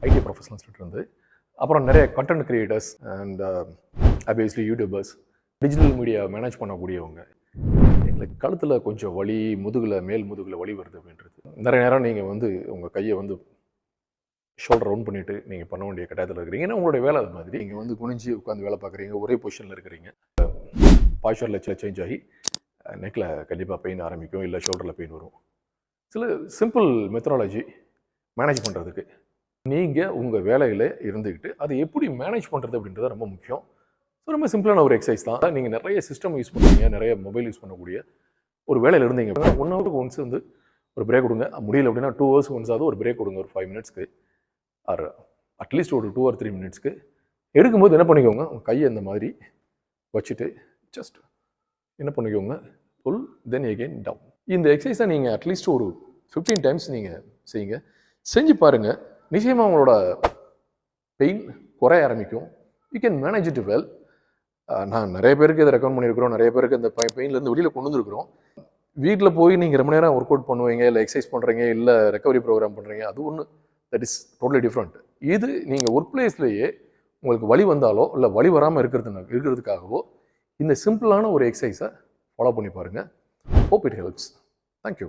ID ப்ரொஃபஷனல்ஸ்கிட்ட இருந்து, அப்புறம் நிறைய content creators and obviously YouTubers, digital media manage பண்ணக்கூடியவங்க. எங்களுக்கு கழுத்தில் கொஞ்சம் வலி, மேல் முதுகில் வலி வருது அப்படின்றது. நிறைய நேரம் நீங்கள் வந்து உங்கள் கையை வந்து ஷோல்டர் ரவுண்ட் பண்ணிவிட்டு நீங்கள் பண்ண வேண்டிய கட்டாயத்தில் இருக்கிறீங்க. ஏன்னா உங்களுடைய வேலை அது மாதிரி. நீங்கள் வந்து குனிஞ்சு உட்காந்து வேலை பார்க்குறீங்க, ஒரே பொசிஷனில் இருக்கிறீங்க. பாய்ச்சரில் சேஞ்ச் ஆகி நெக்கில் கண்டிப்பாக பெயின் ஆரம்பிக்கும், இல்லை ஷோல்டரில் பெயின் வரும். சில சிம்பிள் மெத்தடாலஜி மேனேஜ் பண்ணுறதுக்கு நீங்கள் உங்கள் வேலையில் இருந்துக்கிட்டு அதை எப்படி மேனேஜ் பண்ணுறது அப்படின்றது ரொம்ப முக்கியம். ஸோ ரொம்ப சிம்பிளான ஒரு எக்ஸசைஸ் தான். நீங்கள் நிறைய சிஸ்டம் யூஸ் பண்ணுறீங்க, நிறைய மொபைல் யூஸ் பண்ணக்கூடிய ஒரு வேலையில் இருந்தீங்க அப்படின்னா 1 ஹவருக்கு ஒன்ஸ் வந்து ஒரு பிரேக் கொடுங்க. முடியல அப்படின்னா 2 ஹவர்ஸ் ஒன்ஸ் ஆகுது ஒரு பிரேக் கொடுங்க, ஒரு 5 மினிட்ஸ்க்கு ஆர் அட்லீஸ்ட் ஒரு 2 or 3 மினிட்ஸ்க்கு. எடுக்கும்போது என்ன பண்ணிக்கோங்க, உங்கள் கையை இந்த மாதிரி வச்சுட்டு ஜஸ்ட் என்ன பண்ணிக்கோங்க, புல் தென் எகெயின் டவுன். இந்த எக்ஸசைஸை நீங்கள் அட்லீஸ்ட் ஒரு 15 டைம்ஸ் நீங்கள் செய்யுங்க. செஞ்சு பாருங்கள், நிச்சயமாக உங்களோட பெயின் குறைய ஆரம்பிக்கும். You can manage it well. நான் நிறைய பேருக்கு இதை ரெக்கமெண்ட் பண்ணியிருக்கிறோம், நிறைய பேருக்கு இந்த பெயின்லேருந்து வெளியில் கொண்டு வந்துருக்கிறோம். வீட்டில் போய் நீங்கள் ரொம்ப நேரம் ஒர்க் அவுட் பண்ணுவீங்க, இல்லை எக்ஸசைஸ் பண்ணுறீங்க, இல்லை ரெக்கவரி ப்ரோக்ராம் பண்ணுறீங்க, அது ஒன்று தட் இஸ் டோட்டலி டிஃப்ரெண்ட். இது நீங்கள் ஒர்க் பிளேஸ்லேயே உங்களுக்கு வலி வந்தாலோ இல்லை வலி வராமல் இருக்கிறதுக்காகவோ இந்த சிம்பிளான ஒரு எக்ஸசைஸை ஃபாலோ பண்ணி பாருங்கள். Hope it helps. தேங்க்யூ.